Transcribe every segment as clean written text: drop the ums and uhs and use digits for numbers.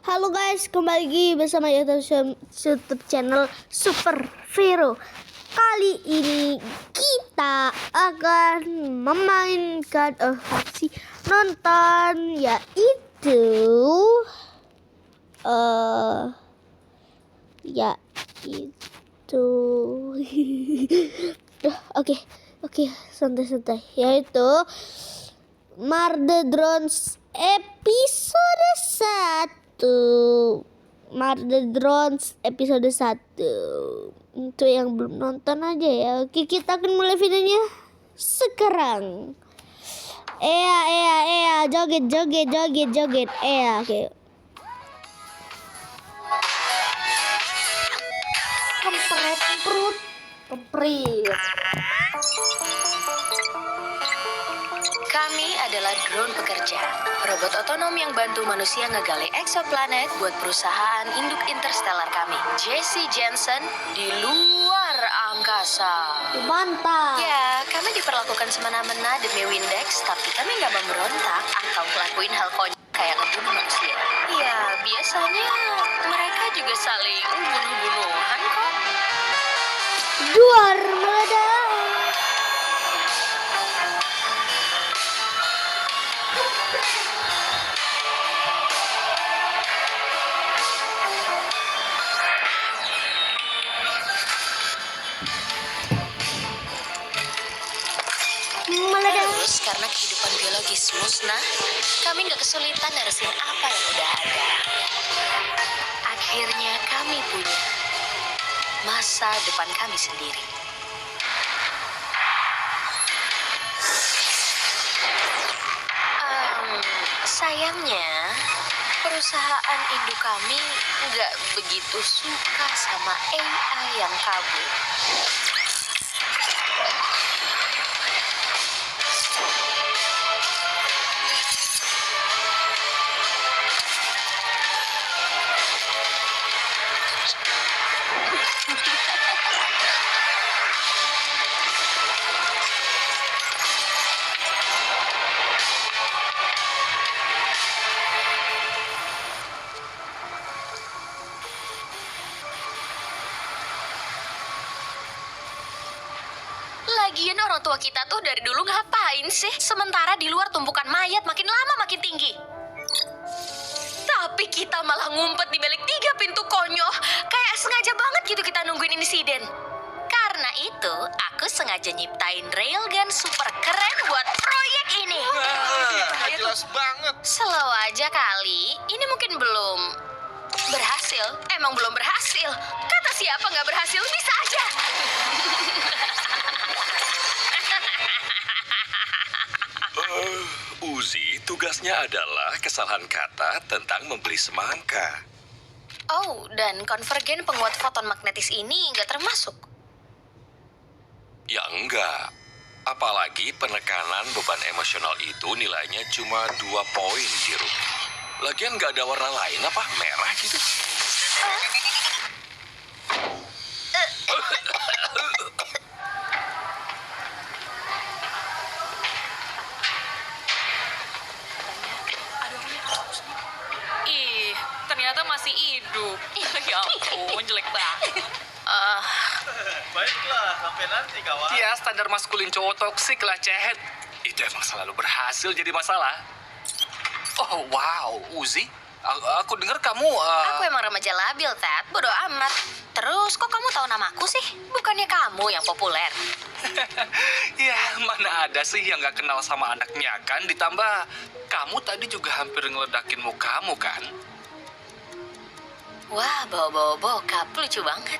Halo guys, kembali lagi bersama YouTube channel Super Vero. Kali ini kita akan memainkan nonton yaitu Oke, santai-santai. Yaitu Mardedrons episode 1. Mardedrons episode 1. Untuk yang belum nonton aja ya. Oke, kita akan mulai videonya sekarang. Joget. Oke. Kemprit. Kami adalah drone pekerja, robot otonom yang bantu manusia ngegali eksoplanet buat perusahaan induk interstellar kami, Jesse Jensen di luar angkasa. Mantap. Ya, kami diperlakukan semena-mena demi Windex, tapi kami nggak memberontak atau ngelakuin hal konyol kayak ngebunuh manusia. Ya, biasanya mereka juga saling bunuh-bunuhan kok. Duar meledak. Terus karena kehidupan biologis musnah, kami nggak kesulitan nerusin apa yang udah ada. Akhirnya kami punya masa depan kami sendiri. Sayangnya, perusahaan induk kami nggak begitu suka sama AI yang kabur. Lagian orang tua kita tuh dari dulu ngapain sih? Sementara di luar tumpukan mayat makin lama makin tinggi. Tapi kita malah ngumpet di balik 3 pintu konyol. Kayak sengaja banget gitu kita nungguin insiden. Karena itu, aku sengaja nyiptain railgun super keren buat proyek ini. Wah, jelas banget. Slow aja kali, ini mungkin belum berhasil. Emang belum berhasil. Kata siapa nggak berhasil, bisa aja. Uzi tugasnya adalah kesalahan kata tentang membeli semangka. Oh, dan konvergen penguat foton magnetis ini nggak termasuk. Ya enggak. Apalagi penekanan beban emosional itu nilainya cuma 2 poin di rupiah. Lagian nggak ada warna lain apa? Merah gitu. Ih, ternyata masih hidup. Ya ampun, jelek banget. Baiklah, sampai nanti kawan. Ya, standar maskulin cowok toksik lah, Cet. Itu emang selalu berhasil jadi masalah. Oh, wow, Uzi. Aku dengar kamu... Aku emang remaja labil, Ted. Bodoh amat. Terus, kok kamu tahu namaku sih? Bukannya kamu yang populer. Ya, mana ada sih yang gak kenal sama anaknya kan? Ditambah, kamu tadi juga hampir ngeledakin mukamu kan? Wah, bawa-bawa bokap. Lucu banget.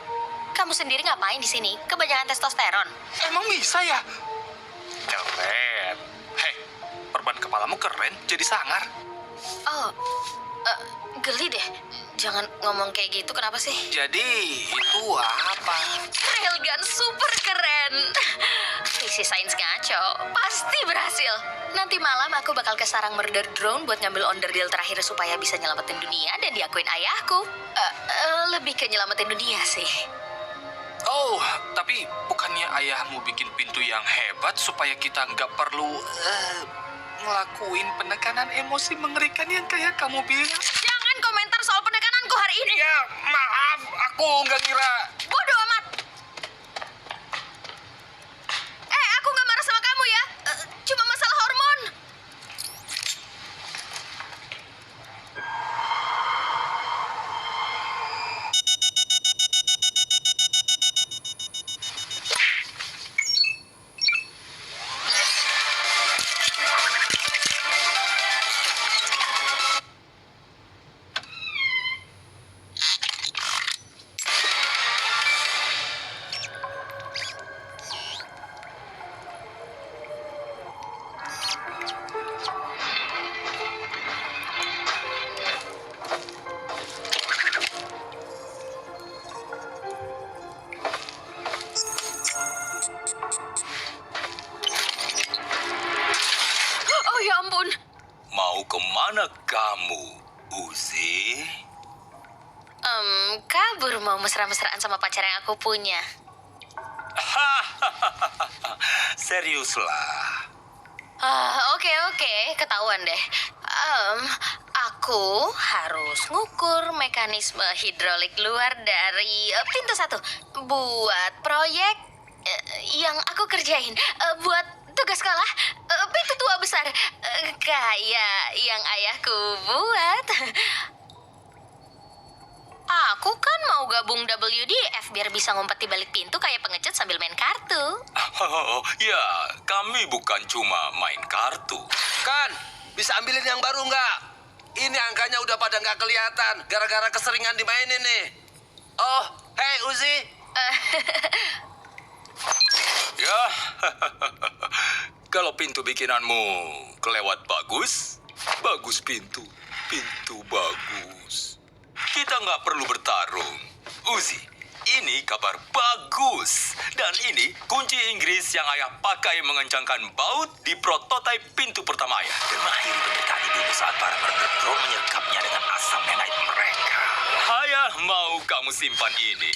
Kamu sendiri ngapain di sini? Kebanyakan testosteron. Emang bisa ya? Keren. Hei, perban kepalamu keren, jadi sangar. Oh, geli deh. Jangan ngomong kayak gitu, kenapa sih? Jadi, itu apa? Railgun super keren. Visi sains ngaco. Pasti berhasil. Nanti malam aku bakal ke sarang murder drone buat ngambil onderdil terakhir supaya bisa nyelamatin dunia dan diakuin ayahku. Lebih ke nyelamatin dunia sih. Oh, tapi bukannya ayahmu bikin pintu yang hebat supaya kita nggak perlu ngelakuin penekanan emosi mengerikan yang kayak kamu bilang? Jangan Ngapain komentar soal penekananku hari ini? Ya, maaf, aku nggak ngira. Bodoh amat. Aku nggak marah sama kamu ya. Cuma masalah hormon. Oh ya ampun. Mau kemana kamu, Uzi? Kabur mau mesra-mesraan sama pacar yang aku punya. Seriuslah. Oke, ketahuan deh. Aku harus ngukur mekanisme hidrolik luar dari pintu 1 buat proyek yang aku kerjain. Buat tugas sekolah, pintu tua besar, kayak yang ayahku buat. Aku kan mau gabung WDF biar bisa ngumpet di balik pintu kayak pengecut sambil main kartu. Ya, kami bukan cuma main kartu. Kan, bisa ambilin yang baru nggak? Ini angkanya udah pada nggak kelihatan gara-gara keseringan dimainin nih. Oh, hey Uzi. Ya, kalau pintu bikinanmu kelewat bagus, bagus pintu bagus. Kita nggak perlu bertarung. Uzi, ini kabar bagus. Dan ini kunci Inggris yang ayah pakai mengencangkan baut di prototipe pintu pertama ayah. Dan mengakhiri penderitaan ibumu saat para murder drone menyergapnya dengan asam nanite mereka. Ayah mau kamu simpan ini.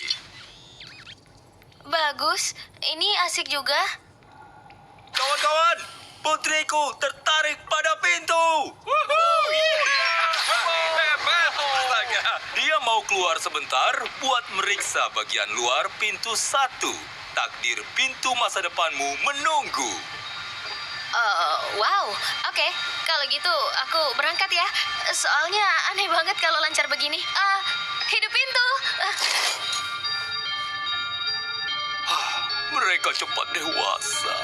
Bagus, ini asik juga. Kawan-kawan, putriku tertarik pada pintu. Astaga, dia mau keluar sebentar buat meriksa bagian luar pintu 1. Takdir pintu masa depanmu menunggu. Wow, oke. Kalau gitu aku berangkat ya. Soalnya aneh banget kalau lancar begini. Hidup pintu. Mereka cepat dewasa.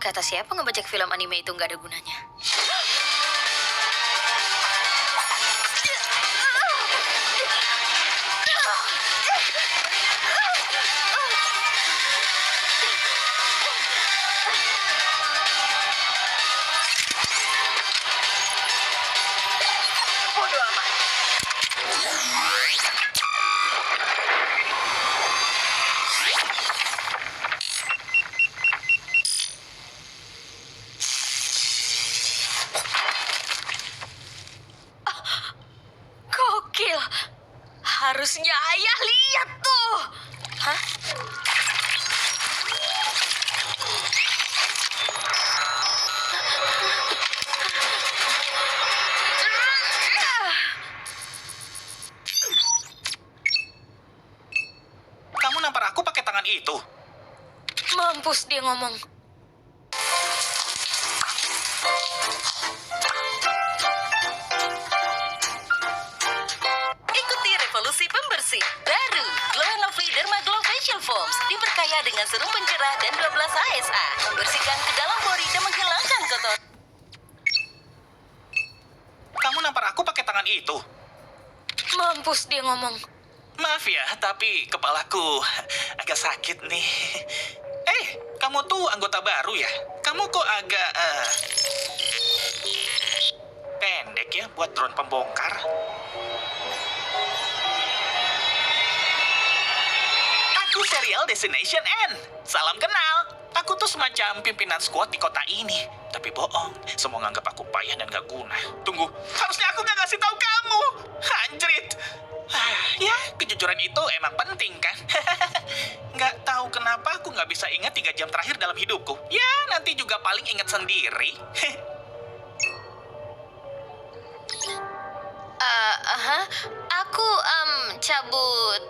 Kata siapa ngebajak film anime itu nggak ada gunanya? Mampus dia ngomong. Ikuti revolusi pembersih baru Glow & Lovely Derma Glow Facial Foams diperkaya dengan serum pencerah dan 12 HSA, membersihkan ke dalam pori dan menghilangkan kotor. Kamu nampar aku pakai tangan itu? Mampus dia ngomong. Maaf ya, tapi kepalaku agak sakit nih. Kamu tuh anggota baru ya? Kamu kok agak pendek ya buat drone pembongkar? Aku serial Destination N. Salam kenal. Aku tuh semacam pimpinan squad di kota ini. Tapi bohong, semua nganggap aku payah dan gak guna. Tunggu, harusnya aku gak kasih tahu kamu. Anjrit. Ya, kejujuran itu emang penting kan? Nggak tahu kenapa aku nggak bisa ingat 3 jam terakhir dalam hidupku. Ya, nanti juga paling ingat sendiri. Aku cabut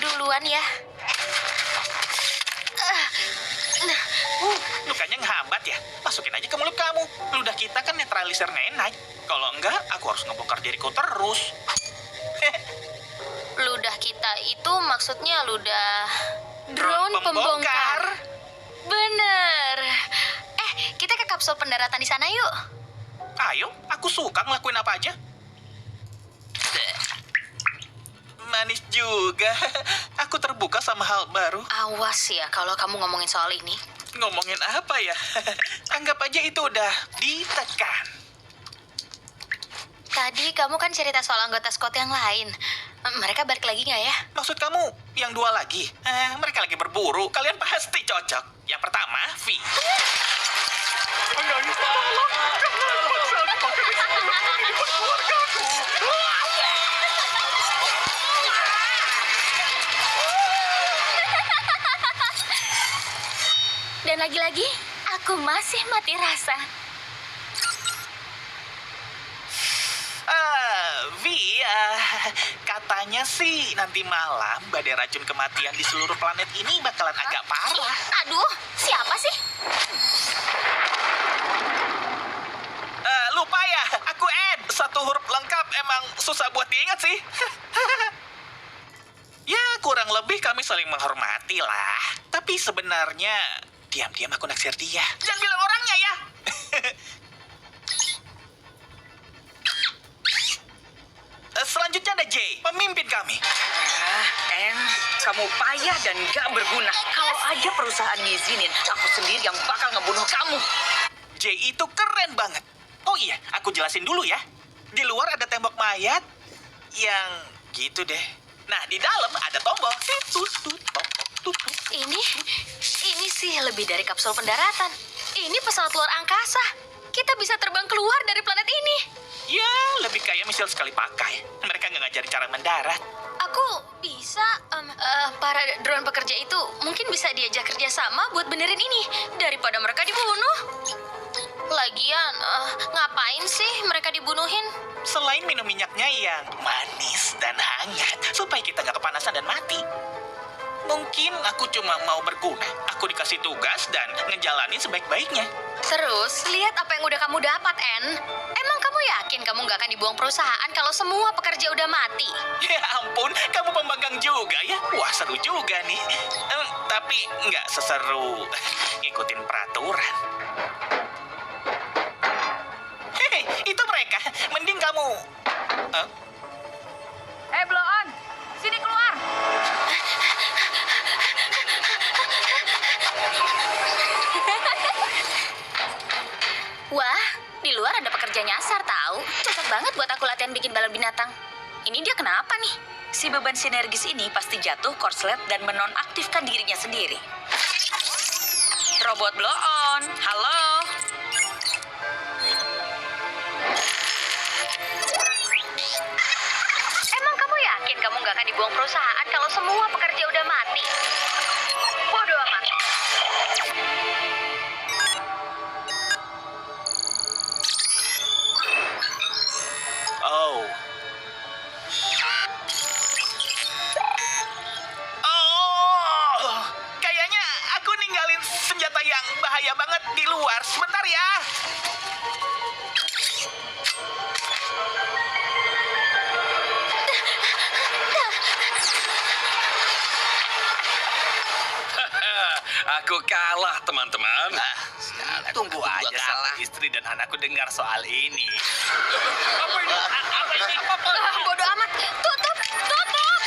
duluan ya. Lukanya ngehambat ya? Masukin aja ke mulut kamu. Ludah kita kan netralisir nenek. Kalau enggak, aku harus ngebongkar diriku terus. Ludah kita itu maksudnya ludah drone pembongkar. Bener. Kita ke kapsul pendaratan di sana yuk. Ayo, aku suka ngelakuin apa aja. Manis juga. Aku terbuka sama hal baru. Awas ya kalau kamu ngomongin soal ini. Ngomongin apa ya? Anggap aja itu udah ditekan. Tadi kamu kan cerita soal anggota squad yang lain. Mereka balik lagi nggak ya? Maksud kamu yang 2 lagi? Mereka lagi berburu. Kalian pasti cocok. Yang pertama, V. Dan lagi-lagi, aku masih mati rasa. V, katanya sih nanti malam badai racun kematian di seluruh planet ini bakalan agak parah. Aduh, siapa sih? Lupa ya, aku Ed. 1 huruf lengkap emang susah buat diingat sih. Ya, kurang lebih kami saling menghormati lah. Tapi sebenarnya, diam-diam aku naksir dia. Jangan bilang orangnya ya. Selanjutnya ada Jay, pemimpin kami. Kamu payah dan gak berguna. Kalau aja perusahaan ngizinin, aku sendiri yang bakal ngebunuh kamu. Jay itu keren banget. Oh iya, aku jelasin dulu ya. Di luar ada tembok mayat yang gitu deh. Nah, di dalam ada tombol. Ini sih lebih dari kapsul pendaratan. Ini pesawat luar angkasa. Kita bisa terbang keluar dari planet ini. Ya, lebih kayak misil sekali pakai. Mereka nggak ngajarin cara mendarat. Aku bisa, para drone pekerja itu mungkin bisa diajak kerja sama buat benerin ini daripada mereka dibunuh. Lagian, ngapain sih mereka dibunuhin? Selain minum minyaknya yang manis dan hangat, supaya kita nggak kepanasan dan mati. Mungkin aku cuma mau berguna. Aku dikasih tugas dan ngejalanin sebaik-baiknya. Terus, lihat apa yang udah kamu dapat, En. Emang kamu yakin kamu nggak akan dibuang perusahaan kalau semua pekerja udah mati? Ya ampun, kamu pembanggang juga ya. Wah, seru juga nih. Tapi nggak seseru ngikutin peraturan. Hei, itu mereka. Mending kamu... Blow on, sini keluar. Wah, di luar ada pekerja nyasar tahu. Cocok banget buat aku latihan bikin balon binatang. Ini dia kenapa nih? Si beban sinergis ini pasti jatuh korslet dan menonaktifkan dirinya sendiri. Robot blow on, halo. Emang kamu yakin kamu nggak akan dibuang perusahaan kalau semua pekerja udah mati? Bodoh amat. Kayaknya aku ninggalin senjata yang bahaya banget di luar. Sebentar ya. Aku kalah, teman-teman. Tunggu aja salah. sampai istri dan anakku dengar soal ini. Apa ini? Apa ini? Bodo amat. Tutup, tutup.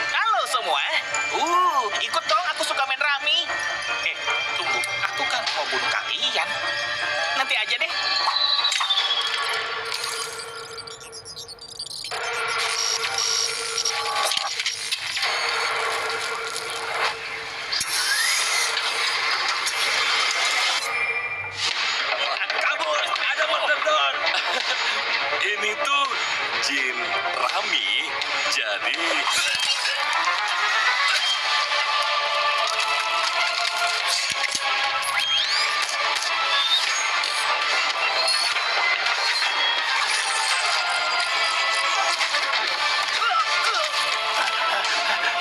Halo semua. Ikut dong, aku suka main rami. Tunggu, aku kan mau bunuh kalian. Nanti aja deh. Kabur, ada Murder Drone. Ini tuh Jin Rami. Jadi...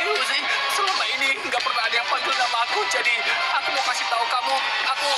Uzi, selama ini nggak pernah ada yang panggil nama aku, jadi aku mau kasih tahu kamu, aku...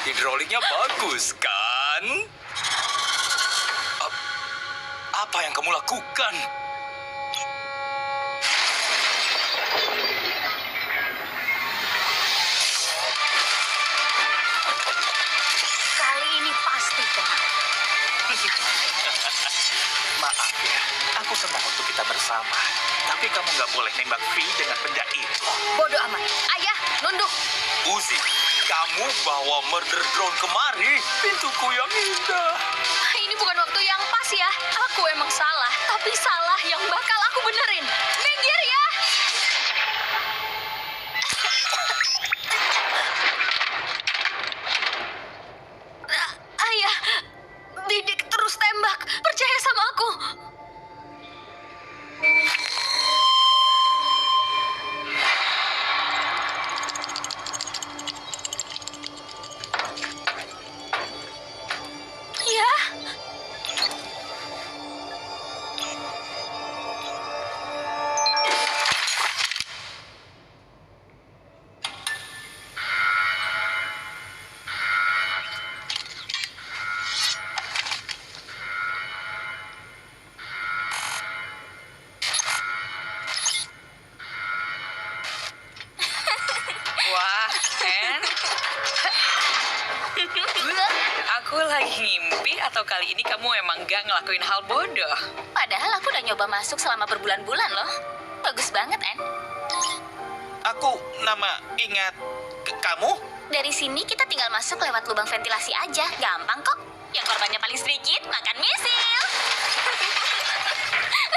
Hidroliknya bagus, kan? Apa yang kamu lakukan? Kali ini pasti kena. Maaf ya, aku senang untuk kita bersama. Tapi kamu nggak boleh nembak V dengan benda itu. Bodo amat. Ayah, nunduk. Uzi, kamu bawa Murder Drone kemari. Pintuku yang indah. Ini bukan waktu yang pas ya. Aku emang salah, tapi salah yang bakal aku benerin. Minggir ya. Ayah, bidik terus tembak. Percaya sama aku. Ya. Wah, Anne. Aku lagi ngimpi atau kali ini kamu emang gak ngelakuin hal bodoh? Padahal aku udah nyoba masuk selama berbulan-bulan loh. Bagus banget, Anne. Aku ingat kamu? Dari sini kita tinggal masuk lewat lubang ventilasi aja. Gampang kok. Yang korbannya paling sedikit makan misil.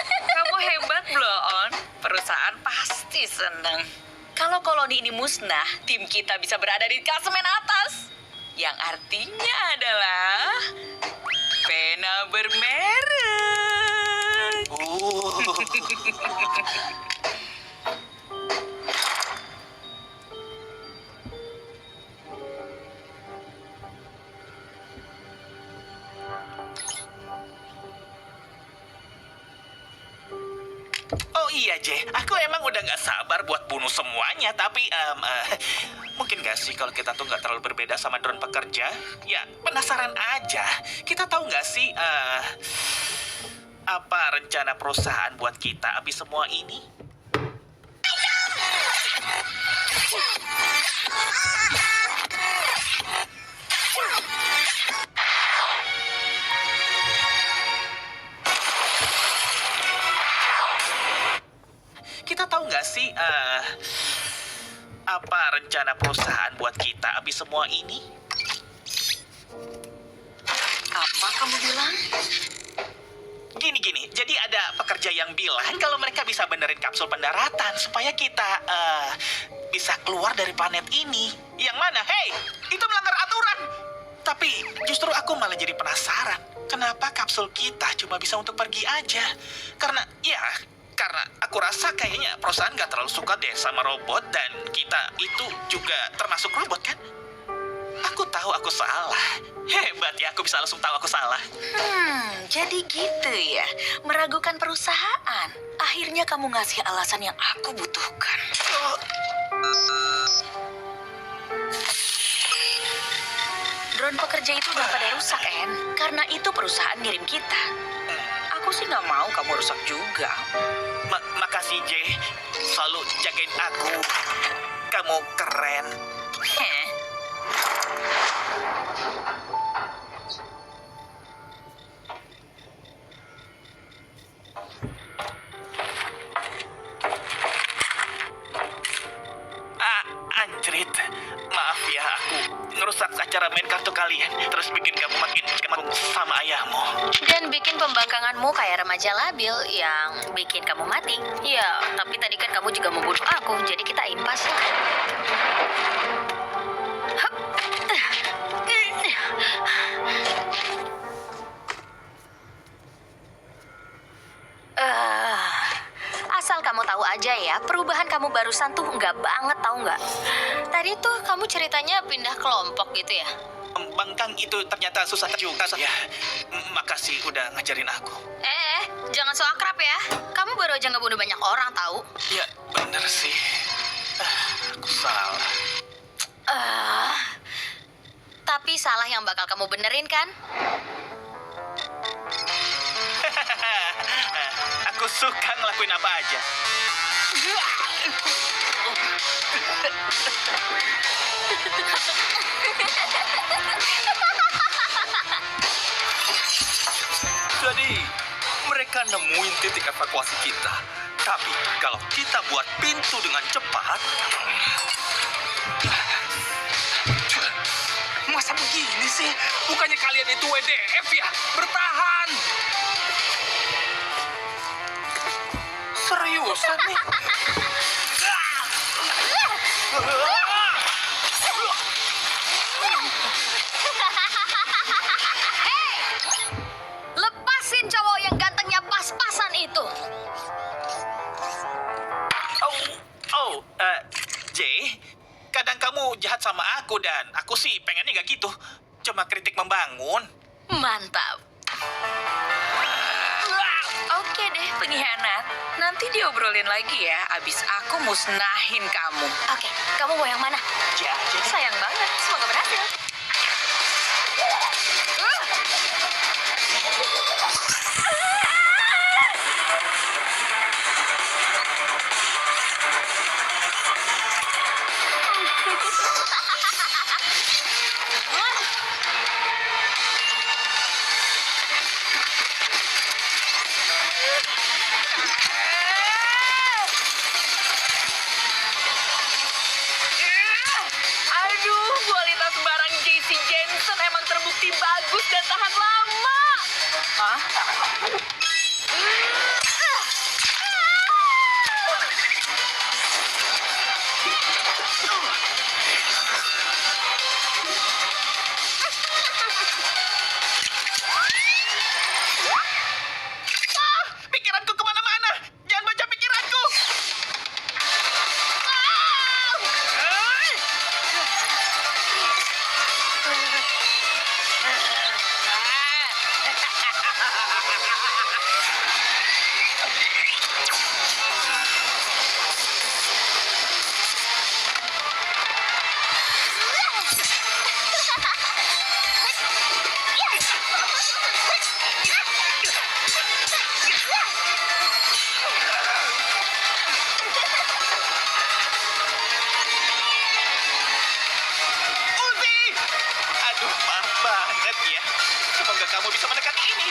Kamu hebat, Bloon. Perusahaan pasti seneng. Kalau koloni ini musnah, tim kita bisa berada di klasemen atas. Yang artinya adalah pena bermerek. Oh iya, Jay. Aku emang udah nggak sabar buat bunuh semuanya. Tapi, mungkin nggak sih kalau kita tuh nggak terlalu berbeda sama drone pekerja? Ya, penasaran aja. Kita tahu nggak sih, apa rencana perusahaan buat kita habis semua ini? Kita tahu nggak sih, apa rencana perusahaan buat kita habis semua ini? Apa kamu bilang? Gini. Jadi ada pekerja yang bilang kalau mereka bisa benerin kapsul pendaratan supaya kita bisa keluar dari planet ini. Yang mana? Hei, itu melanggar aturan. Tapi justru aku malah jadi penasaran. Kenapa kapsul kita cuma bisa untuk pergi aja? Karena aku rasa kayaknya perusahaan nggak terlalu suka deh sama robot dan kita itu juga termasuk robot kan? Aku tahu aku salah. Hebat ya, aku bisa langsung tahu aku salah. Jadi gitu ya. Meragukan perusahaan. Akhirnya kamu ngasih alasan yang aku butuhkan. Drone pekerja itu udah pada rusak, En. Karena itu perusahaan ngirim kita. Aku sih nggak mau kamu rusak juga. Makasih, Jay. Selalu jagain aku. Kamu keren. Heh. Anjrit. Maaf ya, aku ngerusak acara main kartu kalian. Terus bikin kamu makin kemanggung sama ayahmu. Dan bikin pembangkanganmu kayak remaja labil yang bikin kamu mati. Ya, tapi tadi kan kamu juga mau bunuh aku, jadi kita impas. Hup. Asal kamu tahu aja ya, perubahan kamu barusan tuh nggak banget, tahu nggak? Tadi tuh kamu ceritanya pindah kelompok gitu ya? Bangkang itu ternyata susah juga. Ya, makasih udah ngajarin aku. Jangan so akrab ya. Kamu baru aja ngebunuh banyak orang, tahu? Ya, bener sih. Aku salah. Tapi salah yang bakal kamu benerin kan? Aku suka ngelakuin apa aja. Jadi, mereka nemuin titik evakuasi kita. Tapi, kalau kita buat pintu dengan cepat... Masa begini sih? Bukannya kalian itu WDF ya? Bertahan! Seriusan nih? Lepasin cowok yang gantengnya pas-pasan itu. Jay, kadang kamu jahat sama aku dan aku sih pengennya gak gitu. Cuma kritik membangun. Mantap. Oke deh, pengkhianat. Nanti diobrolin lagi ya, abis aku musnahin kamu. Oke, kamu mau yang mana? Jay. Sayang banget, semoga berhasil. Aduh, kualitas barang JC Jensen emang terbukti bagus dan tahan lama. Hah? Pikiranku kemana-mana. Jangan baca pikiranku. Uzi! Aduh, maaf banget ya. Semoga kamu bisa menekan ini.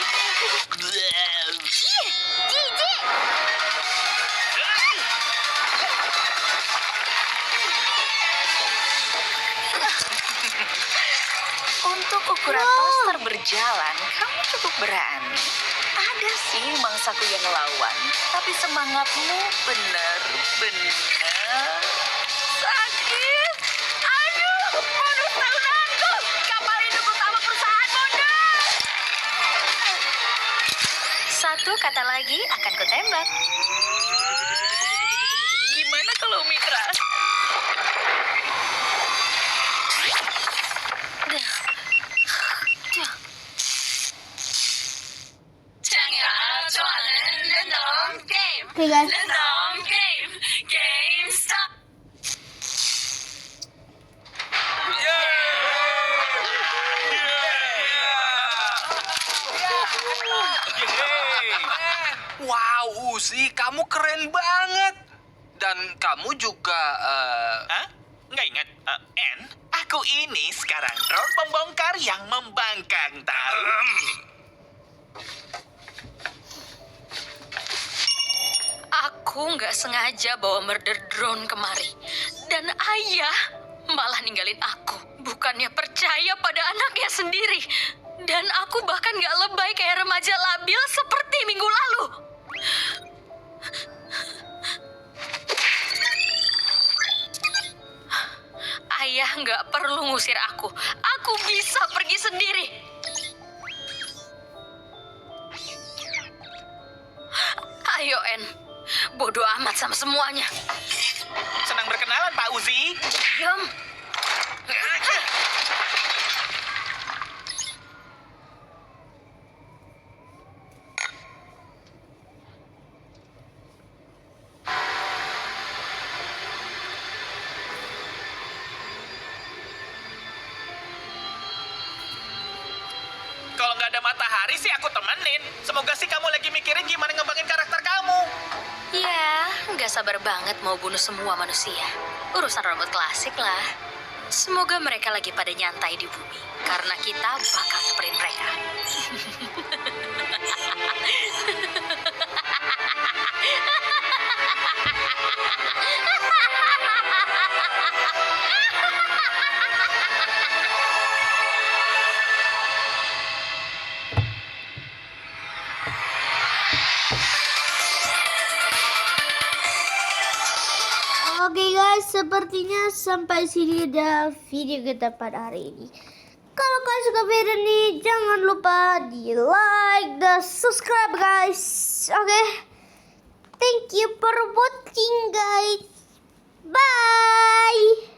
Jiji. Untuk ukuran toaster berjalan, kamu cukup berani. Ada Iya sih, mangsaku yang lawan. Tapi semangatmu benar-benar sakit. Aduh, bonus tahunanku. Kapal hidup utama perusahaan bonus. Satu kata lagi akan kutembak. Gimana kalau Mitra? Oke guys. Game stop. Wow, Uzi, kamu keren banget. Dan kamu juga, Hah? Nggak ingat? N, aku ini sekarang drone pembongkar yang membangkang, tahu? Aku nggak sengaja bawa murder drone kemari. Dan ayah malah ninggalin aku. Bukannya percaya pada anaknya sendiri. Dan aku bahkan nggak lebay kayak remaja labil seperti minggu lalu. Ayah nggak perlu ngusir aku. Aku bisa pergi sendiri. Ayo, En. Bodoh amat sama semuanya. Senang berkenalan, Pak Uzi. Diam. Kalau nggak ada matahari sih aku temenin. Semoga sih kamu lagi mikirin gimana ngembangin karakter kamu. Ya, nggak sabar banget mau bunuh semua manusia. Urusan robot klasik lah. Semoga mereka lagi pada nyantai di bumi. Karena kita bakal ngeperin mereka. Oke guys, sepertinya sampai sini ada video kita pada hari ini. Kalau kalian suka video ini, jangan lupa di like dan subscribe guys. Oke, thank you for watching guys. Bye.